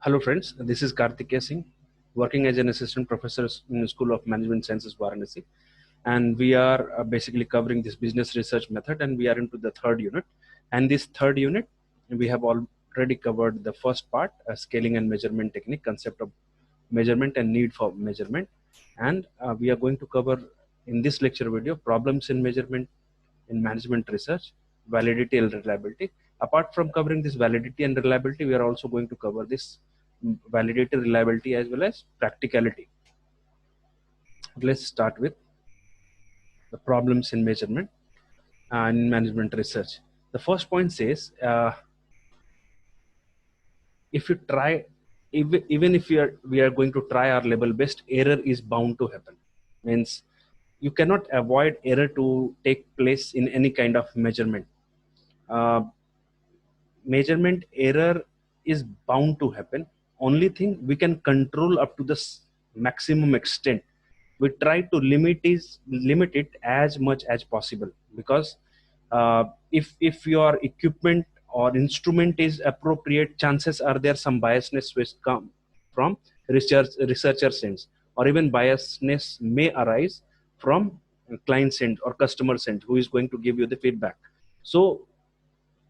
Hello friends, this is Karthikeya Singh, working as an assistant professor in the School of Management Sciences, Varanasi. And we are basically covering this business research method, and we are into the third unit. And this third unit, we have already covered the first part, scaling and measurement technique, concept of measurement and need for measurement. And we are going to cover in this lecture video, problems in measurement in management research, validity and reliability. Apart from covering this validity and reliability, we are also going to cover this validity, reliability, as well as practicality. Let's start with the problems in measurement and management research. The first point says, if you try, even if we are going to try our level best, error is bound to happen. Means you cannot avoid error to take place in any kind of measurement. Measurement error is bound to happen. Only thing we can control up to the maximum extent. We try to limit it as much as possible, because if your equipment or instrument is appropriate, chances are there some biasness which come from researcher's ends, or even biasness may arise from client's end or customer's end, who is going to give you the feedback. So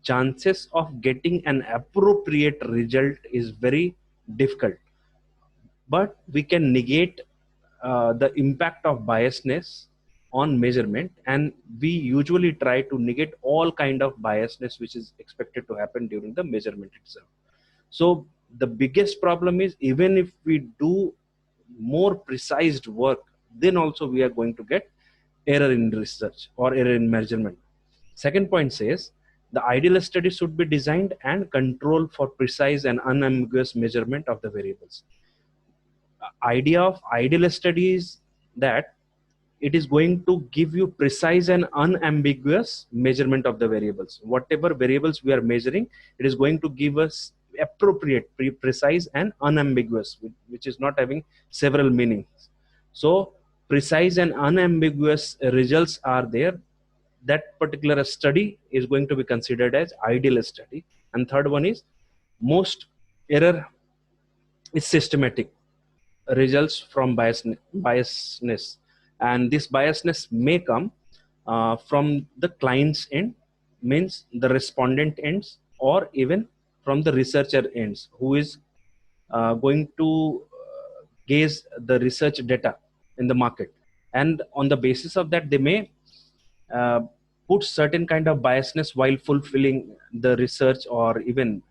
chances of getting an appropriate result is very difficult, but we can negate the impact of biasness on measurement, and we usually try to negate all kind of biasness which is expected to happen during the measurement itself. So the biggest problem is, even if we do more precise work, then also we are going to get error in research or error in measurement. Second point says, the ideal study should be designed and controlled for precise and unambiguous measurement of the variables. Idea of ideal study is that it is going to give you precise and unambiguous measurement of the variables. Whatever variables we are measuring, it is going to give us appropriate, precise and unambiguous, which is not having several meanings. So precise and unambiguous results are there. That particular study is going to be considered as ideal study. And third one is, most error is systematic, results from biasness, and this biasness may come from the client's end, means the respondent ends, or even from the researcher ends, who is going to gaze the research data in the market, and on the basis of that they may uh, put certain kind of biasness while fulfilling the research, or even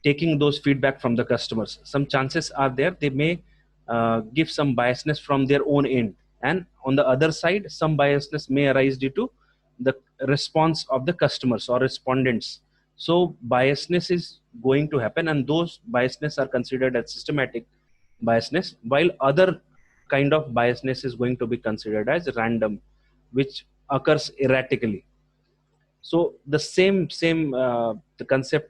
taking those feedback from the customers. Some chances are there they may give some biasness from their own end, and on the other side some biasness may arise due to the response of the customers or respondents. So biasness is going to happen, and those biasness are considered as systematic biasness, while other kind of biasness is going to be considered as random, which occurs erratically. So the same the concept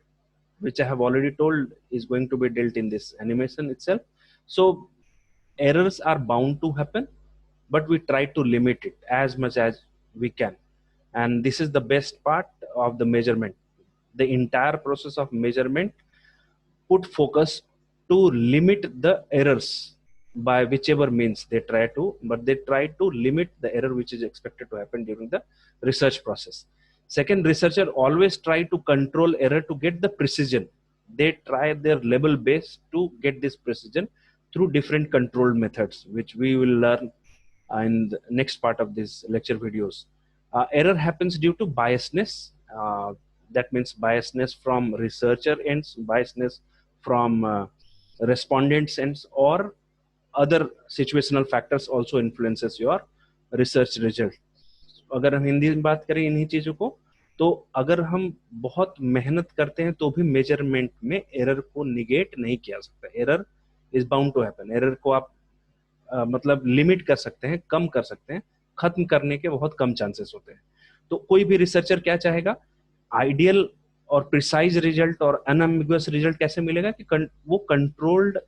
which I have already told is going to be dealt in this animation itself. So errors are bound to happen, but we try to limit it as much as we can. And this is the best part of the measurement. The entire process of measurement put focus to limit the errors by whichever means they try to, but they try to limit the error which is expected to happen during the research process. Second, researcher always try to control error to get the precision. They try their level best to get this precision through different controlled methods, which we will learn in the next part of these lecture videos. Error happens due to biasness. That means biasness from researcher ends, biasness from respondents ends, or other situational factors also influences your research result. अगर हम हिंदी में बात करें इन्हीं चीजों को, तो अगर हम बहुत मेहनत करते हैं तो भी मेजरमेंट में एरर को निगेट नहीं किया सकता. Error is bound to happen. Error को आप मतलब लिमिट कर सकते हैं, कम कर सकते हैं, खत्म करने के बहुत कम चांसेस होते हैं. तो कोई भी रिसर्चर क्या चाहेगा, आइडियल और प्रिसाइज रिजल्ट और अनएम्बिगुअस रिजल्ट कैसे मिलेगा, कि वो कंट्रोल्ड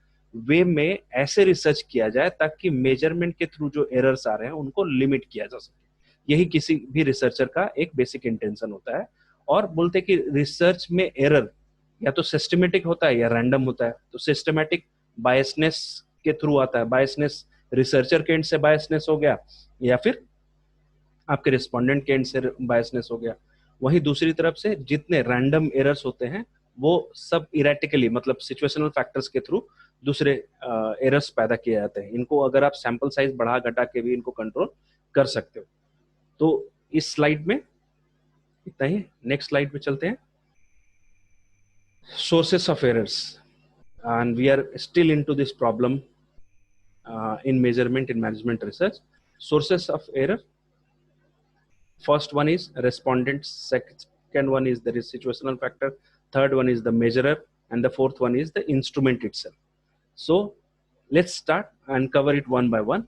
वे में ऐसे रिसर्च किया जाए ताकि मेजरमेंट के थ्रू जो एरर्स आ रहे हैं उनको लिमिट किया जा सके. यही किसी भी रिसर्चर का एक बेसिक इंटेंशन होता है. और बोलते हैं कि रिसर्च में एरर या तो सिस्टमेटिक होता है या रैंडम होता है। तो सिस्टमेटिक बायसनेस के थ्रू आता है, बायसनेस रिसर्चर के एंड से बायसनेस हो गया, या फिर आपके रिस्पोंडेंट के एंड से बायसनेस हो गया। वहीं दूसरी तरफ से जितने रैंडम एरर्स होते हैं वो सब इरेटिकली, मतलब सिचुएशनल फैक्टर्स के थ्रू दूसरे एरर्स पैदा किए जाते हैं। इनको अगर आप सैंपल साइज बढ़ा घटा के भी इनको कंट्रोल कर सकते हो। तो इस स्लाइड में इतना ही, नेक्स्ट स्लाइड पे चलते हैं। Sources of errors, and we are still into this problem in measurement in management research. Sources of error: first one is respondents, second one is the situational factor, third one is the measurer, and the fourth one is the instrument itself. So let's start and cover it one by one.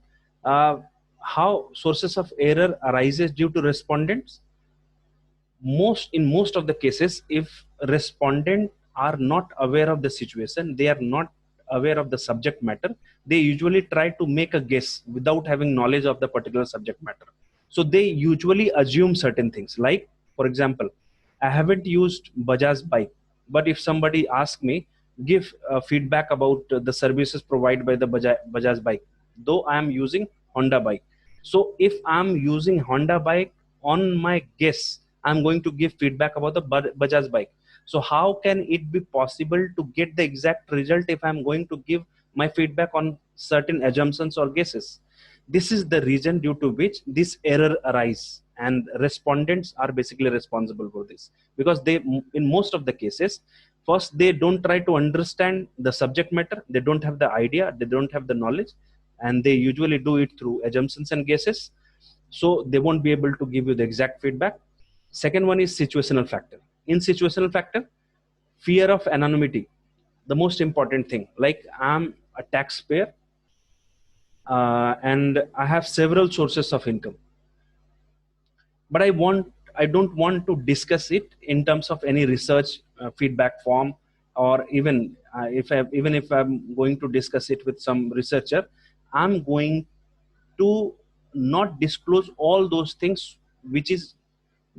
How sources of error arises due to respondents? In most of the cases, if respondent are not aware of the situation, they are not aware of the subject matter, they usually try to make a guess without having knowledge of the particular subject matter. So they usually assume certain things, like for example, I haven't used Bajaj bike, but if somebody asks me, give feedback about the services provided by the Bajaj bike, though I am using Honda bike. So if I'm using Honda bike, on my guess I'm going to give feedback about the Bajaj bike. So how can it be possible to get the exact result if I'm going to give my feedback on certain assumptions or guesses? This is the reason due to which this error arise, and respondents are basically responsible for this, because they, in most of the cases, first they don't try to understand the subject matter, they don't have the idea, they don't have the knowledge, and they usually do it through assumptions and guesses. So they won't be able to give you the exact feedback. Second one is situational factor. In situational factor, fear of anonymity, the most important thing. Like, I'm a taxpayer and I have several sources of income, but I don't want to discuss it in terms of any research feedback form, or even even if I'm going to discuss it with some researcher, I'm going to not disclose all those things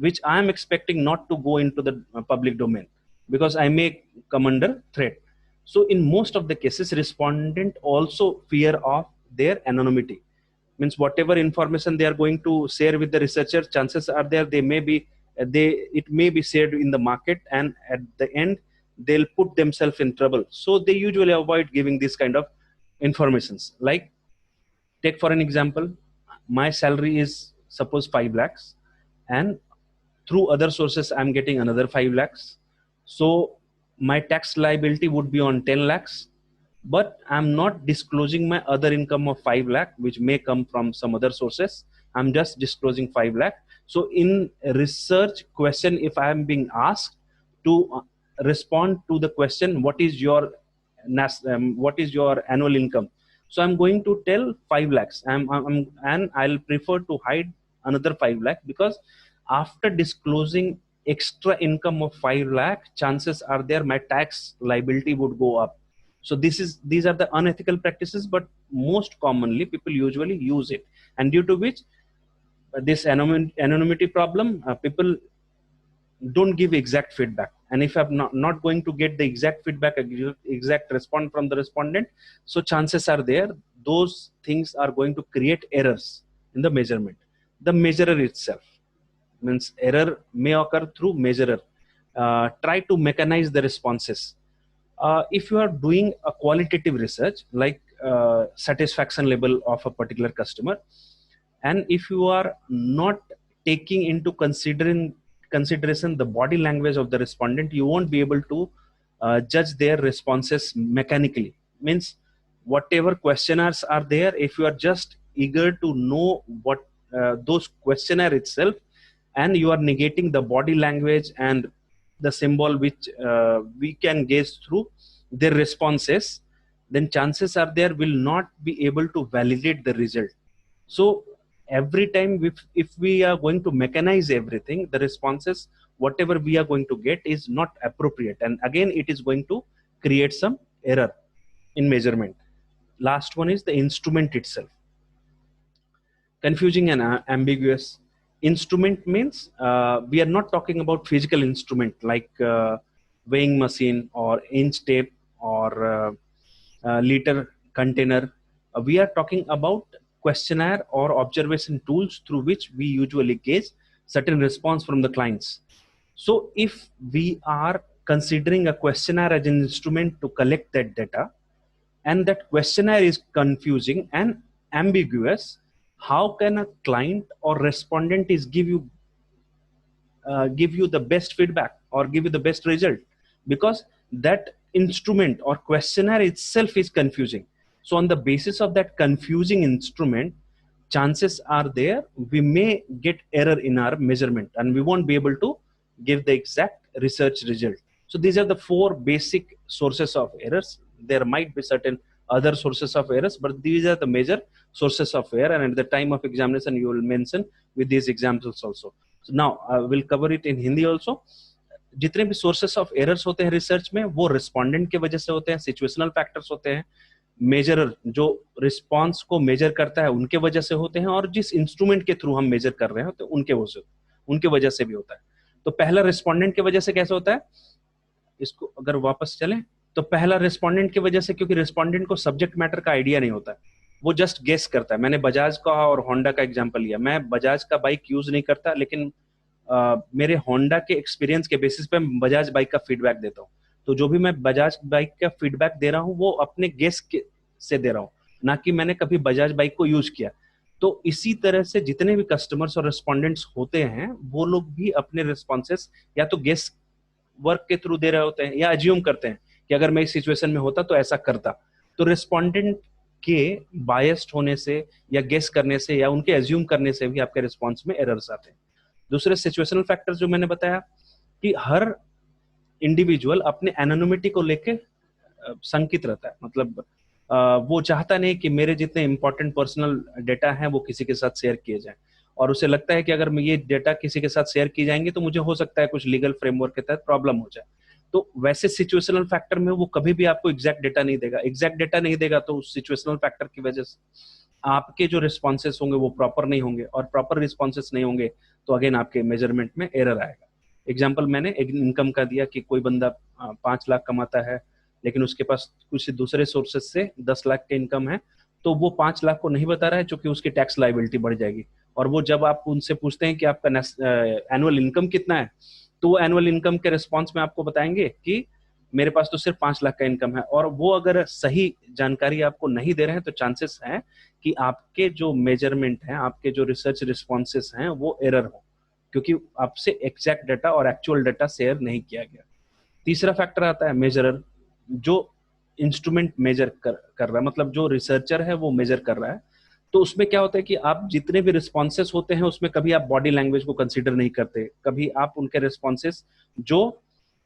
which I am expecting not to go into the public domain, because I may come under threat. So in most of the cases, respondent also fear of their anonymity. Means whatever information they are going to share with the researcher, chances are there they may be it may be shared in the market, and at the end they'll put themselves in trouble. So they usually avoid giving this kind of informations. Like, take for an example, my salary is suppose 5 lakhs, and through other sources I'm getting another 5 lakhs. So my tax liability would be on 10 lakhs, but I'm not disclosing my other income of 5 lakh, which may come from some other sources. I'm just disclosing 5 lakh. So in a research question, if I am being asked to respond to the question, what is your what is your annual income, so I'm going to tell 5 lakhs. And I'll prefer to hide another 5 lakh, because after disclosing extra income of 5 lakh, chances are there my tax liability would go up. So these are the unethical practices, but most commonly people usually use it, and due to which this anonymity problem, people don't give exact feedback. And if I'm not going to get the exact feedback, exact response from the respondent, so chances are there those things are going to create errors in the measurement. The measurer itself, means error may occur through measurer, try to mechanize the responses. If you are doing a qualitative research, like satisfaction level of a particular customer, and if you are not taking into consideration the body language of the respondent, you won't be able to judge their responses mechanically. Means whatever questionnaires are there, if you are just eager to know what those questionnaire itself, and you are negating the body language and the symbol which we can gauge through their responses, then chances are there will not be able to validate the result. So every time if we are going to mechanize everything, the responses whatever we are going to get is not appropriate, and again it is going to create some error in measurement. Last one is the instrument itself. Confusing and ambiguous. Instrument means we are not talking about physical instrument like weighing machine or inch tape or liter container. We are talking about questionnaire or observation tools through which we usually gauge certain response from the clients. So if we are considering a questionnaire as an instrument to collect that data, and that questionnaire is confusing and ambiguous, how can a client or respondent is give you the best feedback or give you the best result? Because that instrument or questionnaire itself is confusing. So on the basis of that confusing instrument, chances are there we may get error in our measurement and we won't be able to give the exact research result. So these are the four basic sources of errors. There might be certain other sources of errors, but these are the major sources of error, and at the time of examination you will mention with these examples also. So now I will cover it in Hindi also. जितने भी sources of errors होते हैं research में, वो respondent की वजह से होते हैं, सिचुएशनल फैक्टर्स होते हैं, मेजरर जो रिस्पांस को मेजर करता है उनके वजह से होते हैं, और जिस इंस्ट्रूमेंट के थ्रू हम मेजर कर रहे हैं तो उनके वजह से भी होता है. तो पहला रिस्पोंडेंट की वजह से कैसे होता है, इसको अगर वापस चलें तो पहला रिस्पोंडेंट की वजह से, क्योंकि रिस्पोंडेंट को सब्जेक्ट मैटर का आइडिया नहीं होता है, वो जस्ट गेस करता है. मैंने बजाज का और होंडा का एग्जांपल लिया. मैं बजाज का बाइक यूज नहीं करता, लेकिन मेरे होंडा के एक्सपीरियंस के बेसिस पे बजाज बाइक का फीडबैक देता हूँ. तो जो भी मैं बजाज बाइक का फीडबैक दे रहा हूँ वो अपने गेस से दे रहा हूँ, ना कि मैंने कभी बजाज बाइक को यूज किया. तो इसी तरह से जितने भी कस्टमर्स और रेस्पोंडेंट्स होते हैं वो लोग भी अपने रिस्पॉन्सेस या तो गेस वर्क के थ्रू दे रहे होते हैं या अज्यूम करते हैं कि अगर मैं इस सिचुएशन में होता तो ऐसा करता. तो रिस्पोंडेंट के बायस्ड होने से या गेस करने से या उनके अज्यूम करने से भी आपके रिस्पॉन्स में एरर्स आते हैं. दूसरे सिचुएशनल फैक्टर्स जो मैंने बताया कि हर इंडिविजुअल अपने एनोनिमिटी को लेके संकित रहता है. मतलब वो चाहता नहीं कि मेरे जितने इंपॉर्टेंट पर्सनल डेटा हैं वो किसी के साथ शेयर किए जाएं, और उसे लगता है कि अगर मैं ये डेटा किसी के साथ शेयर की जाएंगे तो मुझे हो सकता है कुछ लीगल फ्रेमवर्क के तहत प्रॉब्लम हो जाए. तो वैसे सिचुएशनल फैक्टर में वो कभी भी आपको एग्जैक्ट डेटा नहीं देगा. एग्जैक्ट डेटा नहीं देगा तो उस सिचुएशनल फैक्टर की वजह से आपके जो रिस्पॉन्सेस होंगे वो प्रॉपर नहीं होंगे, और प्रॉपर रिस्पॉन्सेस नहीं होंगे तो अगेन आपके मेजरमेंट में एरर आएगा. एग्जाम्पल मैंने एक इनकम का दिया कि कोई बंदा 5 लाख कमाता है, लेकिन उसके पास कुछ दूसरे सोर्सेज से 10 लाख के इनकम है, तो वो 5 लाख को नहीं बता रहा है क्योंकि उसकी टैक्स लाइबिलिटी बढ़ जाएगी. और वो जब आप उनसे पूछते हैं कि आपका एनुअल इनकम कितना है, तो वो एनुअल इनकम के रिस्पॉन्स में आपको बताएंगे कि मेरे पास तो सिर्फ 5 लाख का इनकम है. और वो अगर सही जानकारी आपको नहीं दे रहे हैं तो चांसेस हैं कि आपके जो मेजरमेंट हैं, आपके जो रिसर्च रिस्पॉन्सेस हैं वो एरर हो, क्योंकि आपसे एग्जैक्ट डाटा और एक्चुअल डाटा शेयर नहीं किया गया. तीसरा फैक्टर आता है मेजरर, जो इंस्ट्रूमेंट मेजर कर रहा है, मतलब जो रिसर्चर है वो मेजर कर रहा है. तो उसमें क्या होता है कि आप जितने भी रिस्पॉन्सेस होते हैं उसमें कभी आप बॉडी लैंग्वेज को कंसीडर नहीं करते, कभी आप उनके रिस्पॉन्सेस जो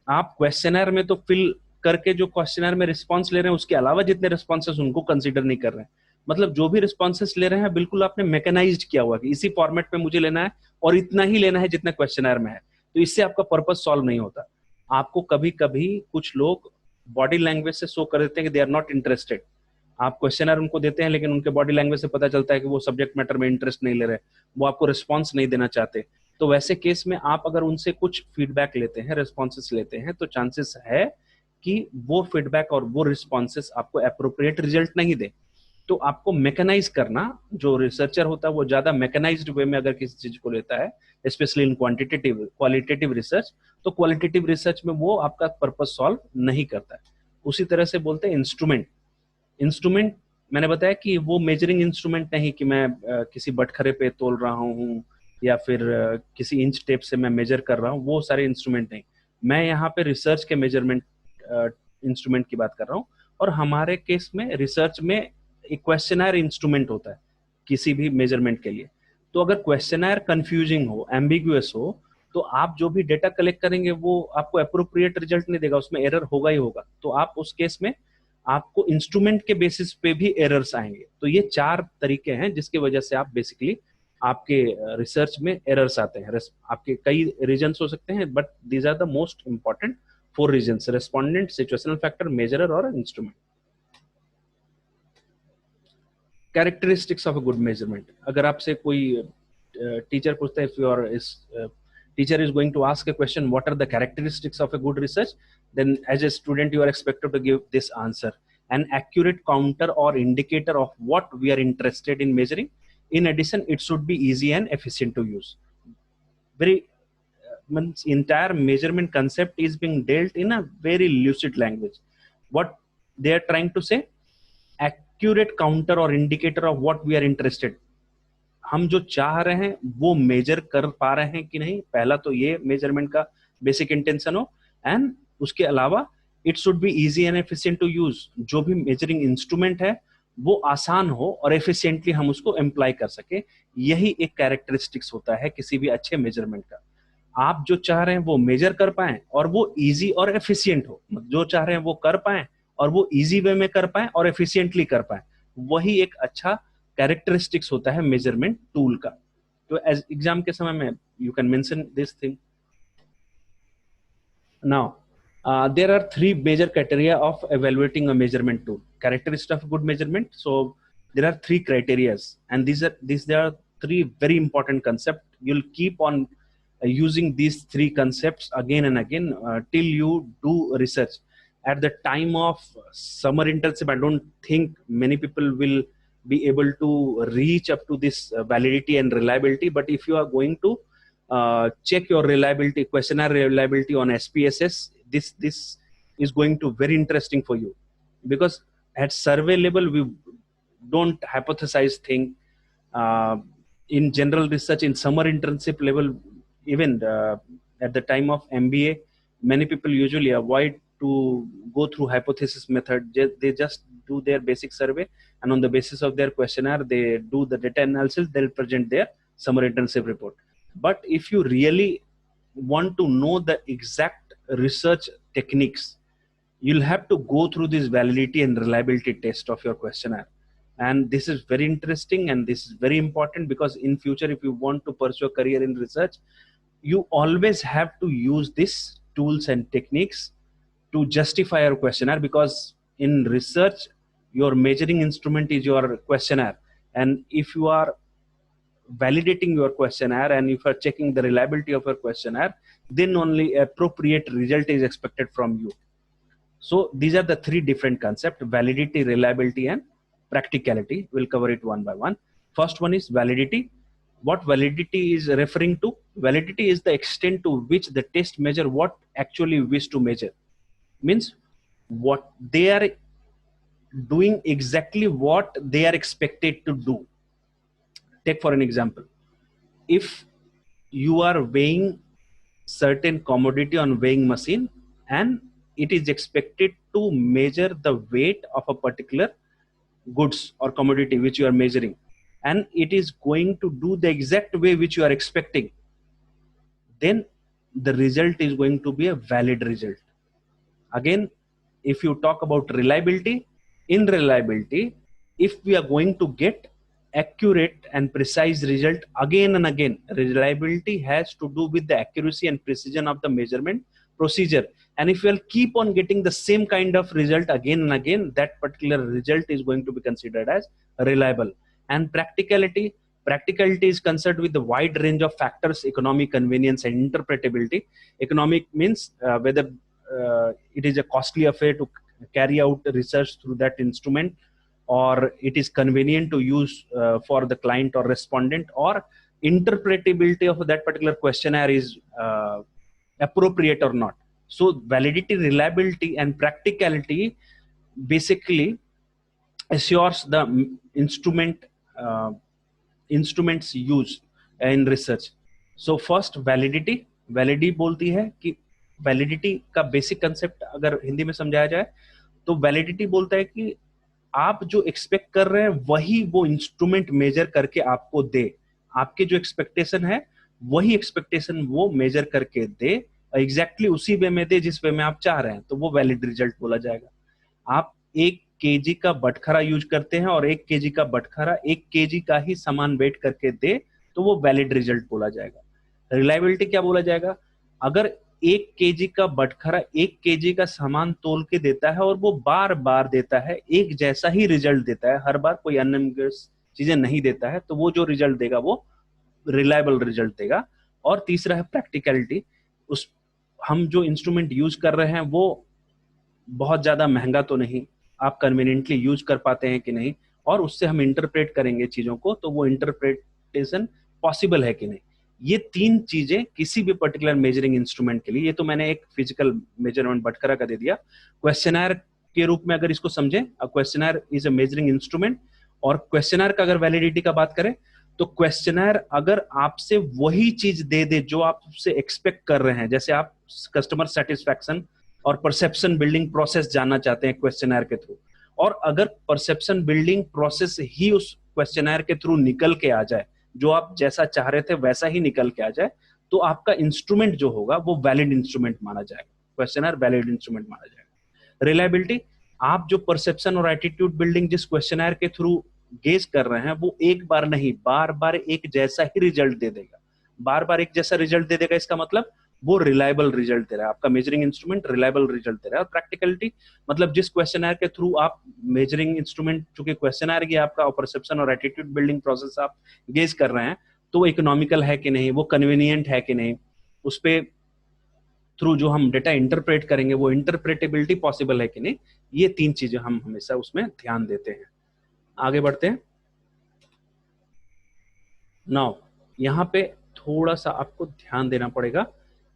आप क्वेश्चनर में तो फिल करके जो क्वेश्चनर में रिस्पॉन्स ले रहे हैं उसके अलावा जितने रिस्पॉन्सेस उनको कंसीडर नहीं कर रहे हैं. मतलब जो भी रिस्पॉन्सेस ले रहे हैं बिल्कुल आपने मैकेनाइज्ड किया हुआ कि इसी फॉर्मेट में मुझे लेना है और इतना ही लेना है जितना क्वेश्चनर में है. तो इससे आपका पर्पज सॉल्व नहीं होता. आपको कभी कभी कुछ लोग बॉडी लैंग्वेज से शो कर देते हैं कि दे आर नॉट इंटरेस्टेड. आप क्वेश्चनर उनको देते हैं लेकिन उनके बॉडी लैंग्वेज से पता चलता है कि वो सब्जेक्ट मैटर में इंटरेस्ट नहीं ले रहे, वो आपको रिस्पॉन्स नहीं देना चाहते. तो वैसे केस में आप अगर उनसे कुछ फीडबैक लेते हैं, रिस्पॉन्सेस लेते हैं, तो चांसेस है कि वो फीडबैक और वो रिस्पॉन्सेस आपको अप्रोप्रिएट रिजल्ट नहीं दे. तो आपको मैकेनाइज करना, जो रिसर्चर होता है वो ज्यादा मैकेनाइज्ड वे में अगर किसी चीज को लेता है, specially in quantitative qualitative research, तो क्वालिटेटिव रिसर्च में वो आपका पर्पज सॉल्व नहीं करता है. उसी तरह से बोलते हैं इंस्ट्रूमेंट. इंस्ट्रूमेंट मैंने बताया कि वो मेजरिंग इंस्ट्रूमेंट नहीं कि मैं किसी बटखरे पे तोल रहा हूँ या फिर किसी इंच टेप से मैं मेजर कर रहा हूँ, वो सारे इंस्ट्रूमेंट नहीं. मैं यहाँ पे रिसर्च के मेजरमेंट इंस्ट्रूमेंट की बात कर रहा हूँ. और हमारे केस में रिसर्च में एक क्वेश्चनर इंस्ट्रूमेंट होता है किसी भी मेजरमेंट के लिए. तो अगर क्वेश्चनर कंफ्यूजिंग हो, एम्बिगुअस हो, तो आप जो भी डेटा कलेक्ट करेंगे वो आपको अप्रोप्रिएट रिजल्ट नहीं देगा, उसमें एरर होगा ही होगा. तो आप उस केस में आपको इंस्ट्रूमेंट के बेसिस पे भी एरर्स आएंगे. तो ये 4 तरीके हैं जिसकी वजह से आप बेसिकली आपके रिसर्च में एरर्स आते हैं. आपके कई रीजंस हो सकते हैं, but these are the most important 4 reasons: respondent, situational factor, measurer और instrument. Characteristics of a good measurement. अगर आपसे कोई टीचर पूछता है if you are Teacher is going to ask a question, what are the characteristics of a good research? Then as a student you are expected to give this answer, an accurate counter or indicator of what we are interested in measuring. In addition, it should be easy and efficient to use. Very means entire measurement concept is being dealt in a very lucid language. What they are trying to say, accurate counter or indicator of what we are interested, हम जो चाह रहे हैं वो major कर पा रहे हैं कि नहीं, पहला तो ये मेजरमेंट का बेसिक इंटेंशन हो। एंड उसके अलावा it should be easy and efficient to use, जो भी मेजरिंग इंस्ट्रूमेंट है वो आसान हो और एफिशिएंटली हम उसको एम्प्लॉय कर सके। यही एक कैरेक्टरिस्टिक्स होता है किसी भी अच्छे मेजरमेंट का। आप जो चाह रहे हैं वो मेजर कर पाए और वो इजी और एफिशिएंट हो, जो चाह रहे हैं वो कर पाए और वो इजी वे में कर पाए और एफिशिएंटली कर पाए, वही एक अच्छा कैरेक्टरिस्टिक्स होता है मेजरमेंट टूल का। तो एज एग्जाम के समय में you can mention this thing. Now there are three major criteria of evaluating a measurement tool, characteristics of good measurement. So there are three criterias, and these are three very important concepts. You'll keep on using these three concepts again and again till you do research. At the time of summer internship, I don't think many people will be able to reach up to this validity and reliability. But if you are going to check your reliability, questionnaire reliability on SPSS, this is going to very interesting for you, because at survey level we don't hypothesize thing. In general research, in summer internship level, even at the time of MBA, many people usually avoid to go through hypothesis method. They just do their basic survey, and on the basis of their questionnaire they do the data analysis, they'll present their summer internship report. But if you really want to know the exact research techniques, you'll have to go through this validity and reliability test of your questionnaire. And this is very interesting and this is very important, because in future if you want to pursue a career in research, you always have to use these tools and techniques to justify your questionnaire. Because in research your measuring instrument is your questionnaire, and if you are validating your questionnaire and if you are checking the reliability of your questionnaire, then only appropriate result is expected from you. So these are the three different concepts: validity, reliability, and practicality. We'll cover it one by one. First one is validity. What validity is referring to? Validity is the extent to which the test measure what actually wish to measure. Means what they are doing exactly what they are expected to do. Take for an example, if you are weighing certain commodity on weighing machine and it is expected to measure the weight of a particular goods or commodity which you are measuring, and it is going to do the exact way which you are expecting, then the result is going to be a valid result. Again, if you talk about reliability, in reliability, if we are going to get accurate and precise result again and again, reliability has to do with the accuracy and precision of the measurement procedure. And if you'll keep on getting the same kind of result again and again, that particular result is going to be considered as reliable. And practicality is concerned with the wide range of factors: economic, convenience, and interpretability. Economic means whether it is a costly affair to carry out research through that instrument, or it is convenient to use for the client or respondent, or interpretability of that particular questionnaire is appropriate or not. So validity, reliability, and practicality basically assures the instruments used in research. So first validity बोलती है कि validity का basic concept अगर हिंदी में समझाया जाए तो validity बोलता है कि आप जो एक्सपेक्ट कर रहे हैं वही वो इंस्ट्रूमेंट मेजर करके आपको दे, आपके जो एक्सपेक्टेशन है वही एक्सपेक्टेशन वो मेजर करके दे, एग्जैक्टली उसी वे में दे जिस वे में आप चाह रहे हैं, तो वो वैलिड रिजल्ट बोला जाएगा। आप 1 kg का बटखरा यूज करते हैं और 1 kg का बटखरा 1 kg का ही सामान वेट करके दे, तो वो वैलिड रिजल्ट बोला जाएगा। रिलायबिलिटी क्या बोला जाएगा? अगर 1 kg का बटखरा 1 kg का सामान तोल के देता है और वो बार बार देता है, एक जैसा ही रिजल्ट देता है, हर बार कोई अन्य चीजें नहीं देता है, तो वो जो रिजल्ट देगा वो रिलायबल रिजल्ट देगा। और तीसरा है प्रैक्टिकलिटी। उस हम जो इंस्ट्रूमेंट यूज कर रहे हैं वो बहुत ज्यादा महंगा तो नहीं, आप कन्वीनियंटली यूज कर पाते हैं कि नहीं, और उससे हम इंटरप्रेट करेंगे चीजों को तो वो इंटरप्रेटेशन पॉसिबल है कि नहीं। ये तीन चीजें किसी भी पर्टिकुलर मेजरिंग इंस्ट्रूमेंट के लिए, ये तो मैंने एक फिजिकल मेजरमेंट भटकरा का दे दिया। क्वेश्चनर के रूप में अगर इसको समझें, questionnaire is a measuring instrument. और क्वेश्चनर का अगर वैलिडिटी का बात करें तो क्वेश्चनर अगर आपसे वही चीज दे दे जो आप उससे एक्सपेक्ट कर रहे हैं, जैसे आप कस्टमर सेटिस्फैक्शन और परसेप्शन बिल्डिंग प्रोसेस जानना चाहते हैं क्वेश्चनर के थ्रू, और अगर परसेप्शन बिल्डिंग प्रोसेस ही उस क्वेश्चनर के थ्रू निकल के आ जाए, जो आप जैसा चाह रहे थे वैसा ही निकल के आ जाए, तो आपका इंस्ट्रूमेंट जो होगा वो वैलिड इंस्ट्रूमेंट माना जाएगा, क्वेश्चनर वैलिड इंस्ट्रूमेंट माना जाएगा। रिलायबिलिटी, आप जो परसेप्शन और एटीट्यूड बिल्डिंग जिस क्वेश्चनर के थ्रू गेज कर रहे हैं वो एक बार नहीं, बार बार एक जैसा ही रिजल्ट दे देगा। बार बार एक जैसा रिजल्ट दे देगा इसका मतलब वो रिलायबल रिजल्ट दे रहा है, आपका मेजरिंग इंस्ट्रूमेंट रिलायबल रिजल्ट दे रहा है। और प्रैक्टिकलिटी मतलब जिस क्वेश्चनर के थ्रू आप मेजरिंग इंस्ट्रूमेंट, चूंकि क्वेश्चनर की आपका परसेप्शन और एटीट्यूड बिल्डिंग प्रोसेस आप गेज कर रहे हैं, तो वो इकोनॉमिकल है कि नहीं, वो कन्वीनियंट है कि नहीं, उस पर थ्रू जो हम डेटा इंटरप्रेट करेंगे वो इंटरप्रेटेबिलिटी पॉसिबल है कि नहीं। ये तीन चीजें हम हमेशा उसमें ध्यान देते हैं। आगे बढ़ते हैं। नाउ यहाँ पे थोड़ा सा आपको ध्यान देना पड़ेगा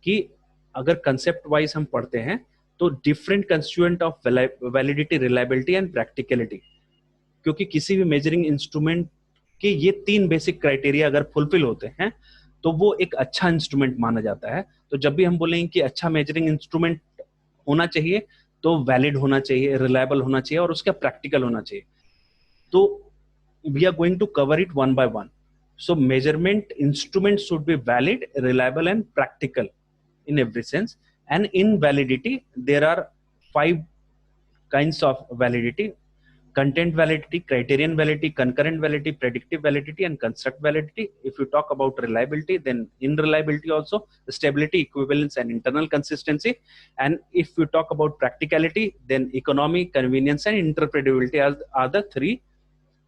कि अगर कंसेप्ट वाइज हम पढ़ते हैं तो different constituent of validity, reliability and practicality, क्योंकि किसी भी मेजरिंग इंस्ट्रूमेंट के ये तीन बेसिक क्राइटेरिया अगर फुलफिल होते हैं तो वो एक अच्छा इंस्ट्रूमेंट माना जाता है। तो जब भी हम बोलेंगे कि अच्छा मेजरिंग इंस्ट्रूमेंट होना चाहिए तो वैलिड होना चाहिए, रिलायबल होना चाहिए और उसका प्रैक्टिकल होना चाहिए। तो we are going to cover it one by one. So measurement instruments should be valid, reliable and practical in every sense. And in validity there are 5 kinds of validity: content validity, criterion validity, concurrent validity, predictive validity and construct validity. If you talk about reliability, then in reliability also stability, equivalence and internal consistency. And if you talk about practicality, then economy, convenience and interpretability are the three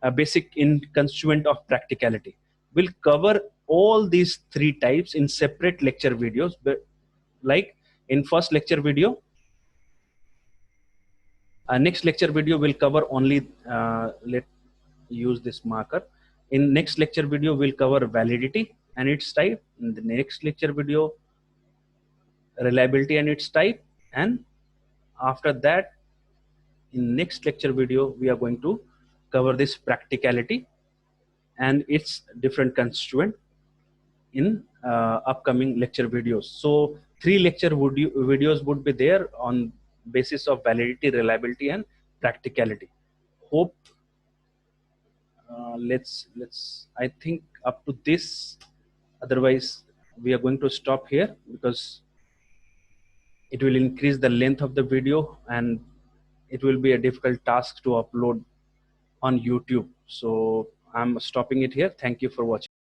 basic in constituent of practicality. We'll cover all these three types in separate lecture videos, but like in first lecture video, next lecture video will cover only let use this marker. In next lecture video we'll cover validity and its type. In the next lecture video, reliability and its type. And after that, in next lecture video we are going to cover this practicality and its different constituent in upcoming lecture videos. So 3 lecture videos would be there on basis of validity, reliability and practicality. Hope let's I think up to this, otherwise we are going to stop here because it will increase the length of the video and it will be a difficult task to upload on YouTube. So I'm stopping it here. Thank you for watching.